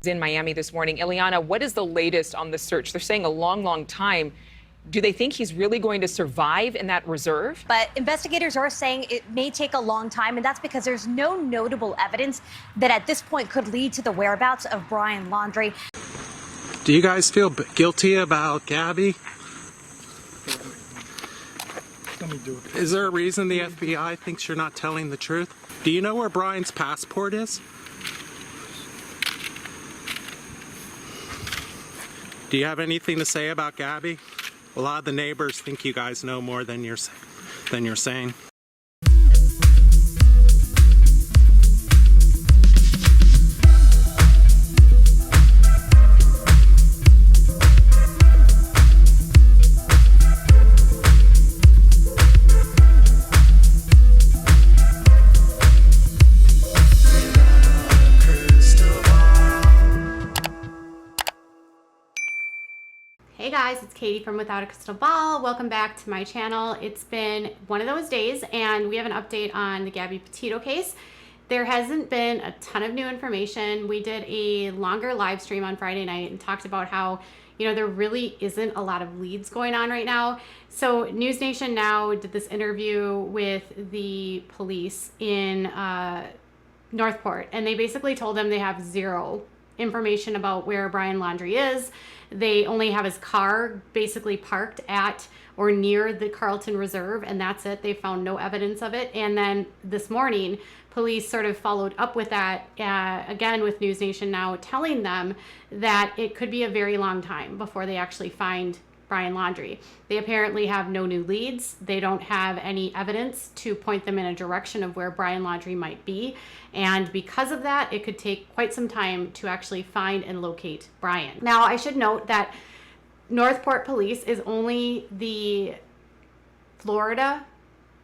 in Miami this morning. Ileana, what is the latest on the search? They're saying a long, long time. Do they think he's really going to survive in that reserve? But investigators are saying it may take a long time, and that's because there's no notable evidence that at this point could lead to the whereabouts of Brian Laundrie. Do you guys feel guilty about Gabby? Let me do it. Is there a reason the FBI thinks you're not telling the truth? Do you know where Brian's passport is? Do you have anything to say about Gabby? A lot of the neighbors think you guys know more than you're saying. Hey guys, it's Katie from Without a Crystal Ball. Welcome back to my channel. It's been one of those days and we have an update on the Gabby Petito case. There hasn't been a ton of new information. We did a longer live stream on Friday night and talked about how, there really isn't a lot of leads going on right now. So News Nation now did this interview with the police in Northport, and they basically told them they have zero information about where Brian Laundrie is. They only have his car basically parked at or near the Carlton Reserve, and that's it. They found no evidence of it. And then this morning, police sort of followed up with that, again with News Nation now telling them that it could be a very long time before they actually find Brian Laundrie. They apparently have no new leads. They don't have any evidence to point them in a direction of where Brian Laundrie might be. And because of that, it could take quite some time to actually find and locate Brian. Now, I should note that Northport Police is only the Florida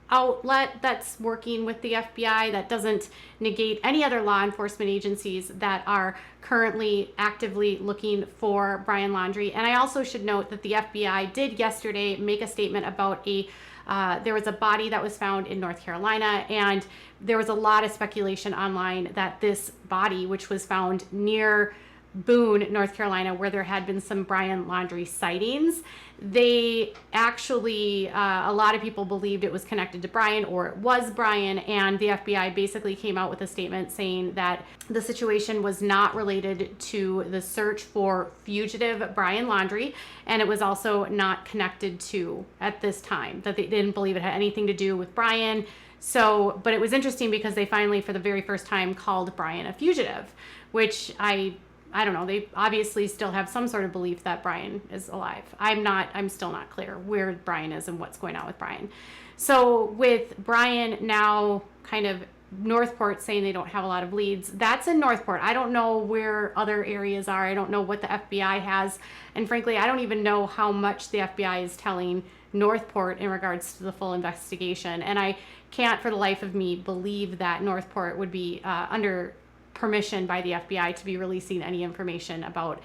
outlet that's working with the FBI. That doesn't negate any other law enforcement agencies that are currently actively looking for Brian Laundrie. And I also should note that the FBI did yesterday make a statement about there was a body that was found in North Carolina, and there was a lot of speculation online that this body, which was found near Boone, North Carolina, where there had been some Brian Laundrie sightings, they actually, a lot of people believed it was connected to Brian, or it was Brian, and the FBI basically came out with a statement saying that the situation was not related to the search for fugitive Brian Laundrie, and it was also not connected to, at this time, that they didn't believe it had anything to do with Brian. So, but it was interesting because they finally, for the very first time, called Brian a fugitive, which I don't know, they obviously still have some sort of belief that Brian is alive. I'm still not clear where Brian is and what's going on with Brian. So with Brian now kind of Northport saying they don't have a lot of leads, that's in Northport. I don't know where other areas are. I don't know what the FBI has. And frankly, I don't even know how much the FBI is telling Northport in regards to the full investigation. And I can't for the life of me believe that Northport would be under permission by the FBI to be releasing any information about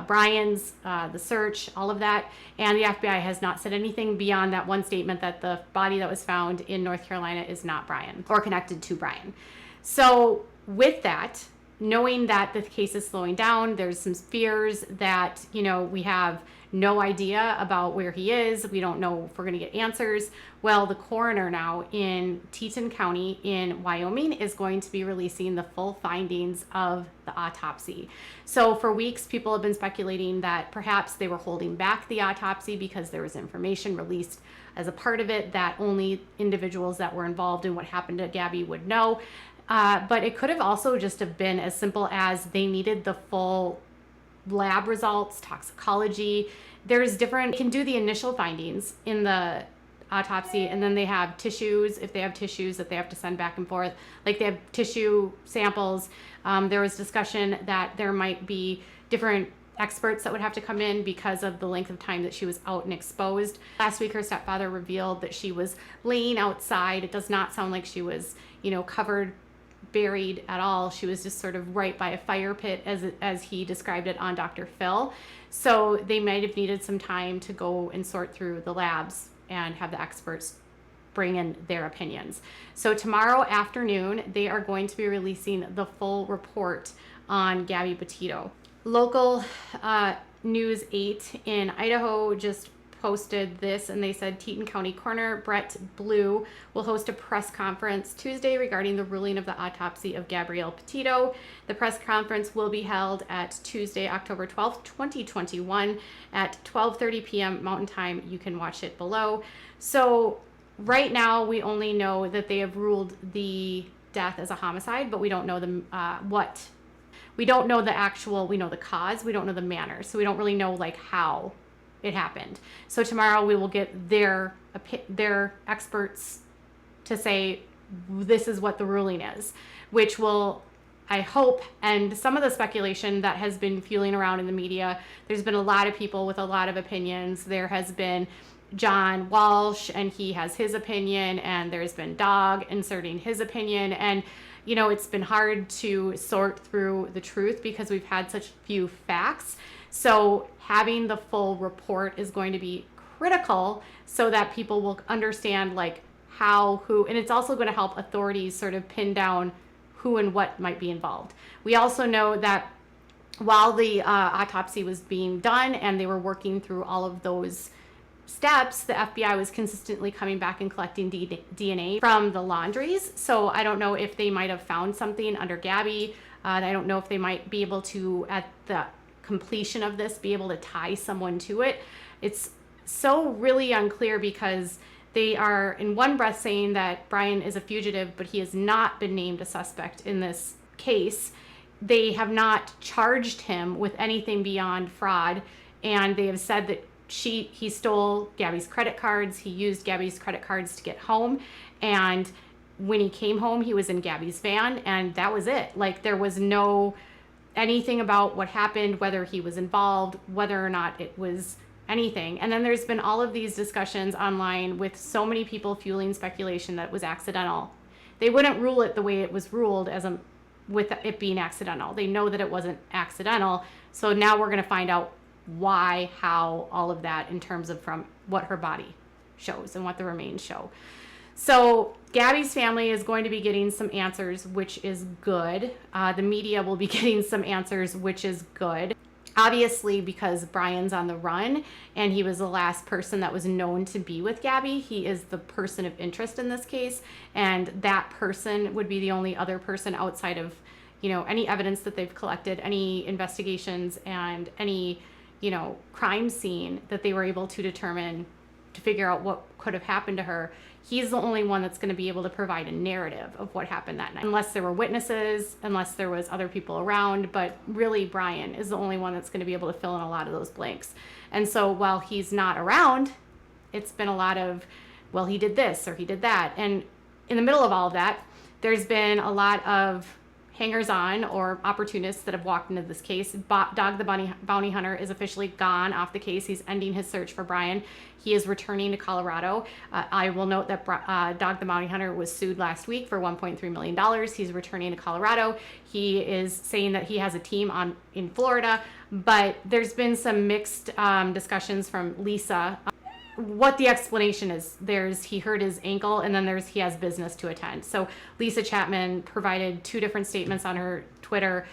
Brian's, the search, all of that. And the FBI has not said anything beyond that one statement that the body that was found in North Carolina is not Brian or connected to Brian. So with that, knowing that the case is slowing down, there's some fears that, we have no idea about where he is. We don't know if we're going to get answers. Well, the coroner now in Teton County in Wyoming is going to be releasing the full findings of the autopsy. So for weeks, people have been speculating that perhaps they were holding back the autopsy because there was information released as a part of it that only individuals that were involved in what happened to Gabby would know. But it could have also just have been as simple as they needed the full lab results, toxicology. There's different, they can do the initial findings in the autopsy, and then they have tissues, if they have tissues that they have to send back and forth, like they have tissue samples. There was discussion that there might be different experts that would have to come in because of the length of time that she was out and exposed. Last week, her stepfather revealed that she was laying outside. It does not sound like she was, covered, buried at all. She was just sort of right by a fire pit, as he described it on Dr. Phil. So they might have needed some time to go and sort through the labs and have the experts bring in their opinions. So tomorrow afternoon, they are going to be releasing the full report on Gabby Petito. Local News 8 in Idaho just posted this, and they said Teton County Coroner Brett Blue will host a press conference Tuesday regarding the ruling of the autopsy of Gabrielle Petito. The press conference will be held at Tuesday, October 12th, 2021 at 12:30 p.m. Mountain Time. You can watch it below. So right now we only know that they have ruled the death as a homicide, but we don't know we don't know the actual, we know the cause, we don't know the manner. So we don't really know like how it happened. So tomorrow we will get their experts to say this is what the ruling is, which will, I hope, end some of the speculation that has been fueling around in the media. There's been a lot of people with a lot of opinions. There has been John Walsh, and he has his opinion, and there's been Dog inserting his opinion. And, you know, it's been hard to sort through the truth because we've had such few facts. So having the full report is going to be critical so that people will understand like how, who, and it's also going to help authorities sort of pin down who and what might be involved. We also know that while the autopsy was being done and they were working through all of those steps, the FBI was consistently coming back and collecting DNA from the laundries. So I don't know if they might have found something under Gabby. I don't know if they might be able to, at the completion of this, be able to tie someone to it. It's so really unclear because they are in one breath saying that Brian is a fugitive, but he has not been named a suspect in this case. They have not charged him with anything beyond fraud, and they have said that he stole Gabby's credit cards. He used Gabby's credit cards to get home, and when he came home, he was in Gabby's van, and that was it. Like, there was no anything about what happened, whether he was involved, whether or not it was anything. And then there's been all of these discussions online with so many people fueling speculation that it was accidental. They wouldn't rule it the way it was ruled with it being accidental. They know that it wasn't accidental. So now we're going to find out why, how, all of that in terms of from what her body shows and what the remains show. So Gabby's family is going to be getting some answers, which is good. The media will be getting some answers, which is good. Obviously, because Brian's on the run and he was the last person that was known to be with Gabby, he is the person of interest in this case. And that person would be the only other person outside of, you know, any evidence that they've collected, any investigations, and any, you know, crime scene that they were able to determine to figure out what could have happened to her. He's the only one that's going to be able to provide a narrative of what happened that night, unless there were witnesses, unless there was other people around. But really, Brian is the only one that's going to be able to fill in a lot of those blanks. And so while he's not around, it's been a lot of, well, he did this or he did that. And in the middle of all of that, there's been a lot of hangers-on or opportunists that have walked into this case. Dog the Bounty Hunter is officially gone off the case. He's ending his search for Brian. He is returning to Colorado. I will note that Dog the Bounty Hunter was sued last week for $1.3 million. He's returning to Colorado. He is saying that he has a team in Florida, but there's been some mixed discussions from Lisa. What the explanation is, he hurt his ankle, and then he has business to attend. So Lisa Chapman provided two different statements on her Twitter.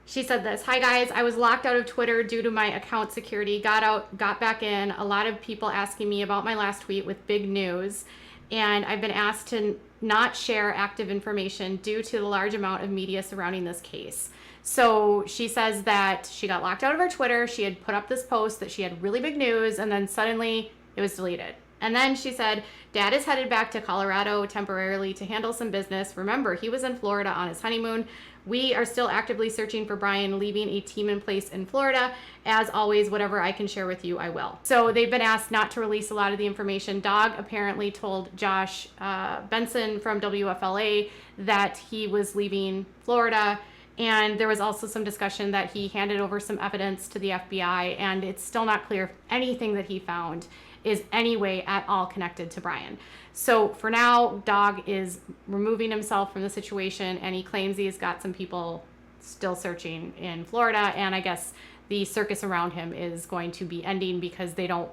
She said this: "Hi guys, I was locked out of Twitter due to my account security. Got out, got back in. A lot of people asking me about my last tweet with big news, and I've been asked to not share active information due to the large amount of media surrounding this case." So she says that she got locked out of her Twitter. She had put up this post that she had really big news, and then suddenly it was deleted. And then she said, "Dad is headed back to Colorado temporarily to handle some business. Remember, he was in Florida on his honeymoon. We are still actively searching for Brian, leaving a team in place in Florida. As always, whatever I can share with you, I will." So they've been asked not to release a lot of the information. Dog apparently told Josh Benson from WFLA that he was leaving Florida. And there was also some discussion that he handed over some evidence to the FBI, and it's still not clear if anything that he found is any way at all connected to Brian. So for now, Dog is removing himself from the situation, and he claims he's got some people still searching in Florida, and I guess the circus around him is going to be ending because they don't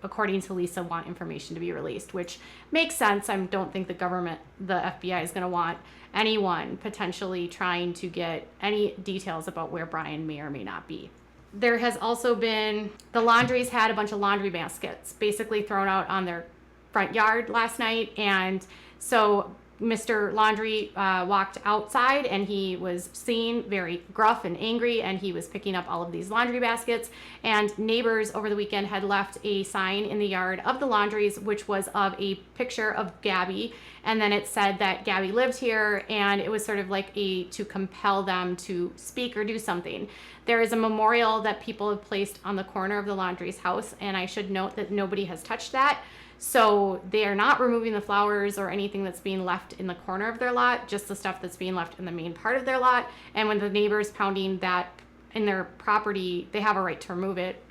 according to Lisa, want information to be released, which makes sense. I don't think the government, the FBI, is going to want anyone potentially trying to get any details about where Brian may or may not be. There has also been, the Laundries had a bunch of laundry baskets basically thrown out on their front yard last night. And so Mr. Laundrie walked outside and he was seen very gruff and angry, and he was picking up all of these laundry baskets. And neighbors over the weekend had left a sign in the yard of the Laundries, which was of a picture of Gabby. And then it said that Gabby lived here, and it was sort of like to compel them to speak or do something. There is a memorial that people have placed on the corner of the Laundrie's house, and I should note that nobody has touched that. So they are not removing the flowers or anything that's being left in the corner of their lot, just the stuff that's being left in the main part of their lot. And when the neighbors pounding that in their property, they have a right to remove it,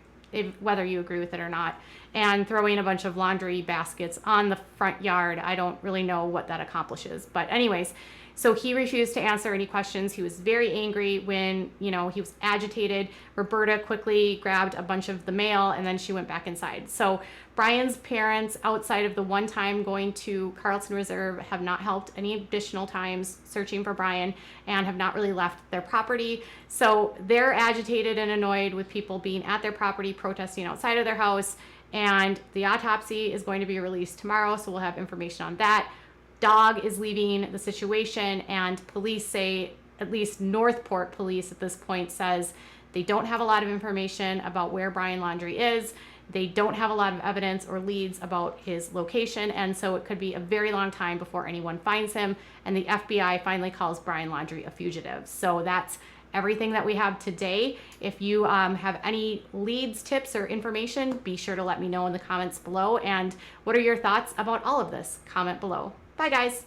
whether you agree with it or not. And throwing a bunch of laundry baskets on the front yard, I don't really know what that accomplishes. But anyways, so he refused to answer any questions. He was very angry when, he was agitated. Roberta quickly grabbed a bunch of the mail, and then she went back inside. So Brian's parents, outside of the one time going to Carlton Reserve, have not helped any additional times searching for Brian, and have not really left their property. So they're agitated and annoyed with people being at their property, protesting outside of their house. And the autopsy is going to be released tomorrow, so we'll have information on that. Dog is leaving the situation, and police say, at least Northport police at this point says, they don't have a lot of information about where Brian Laundrie is. They don't have a lot of evidence or leads about his location, and so it could be a very long time before anyone finds him, and the FBI finally calls Brian Laundrie a fugitive. So that's everything that we have today. If you have any leads, tips, or information, be sure to let me know in the comments below. And what are your thoughts about all of this? Comment below. Bye, guys.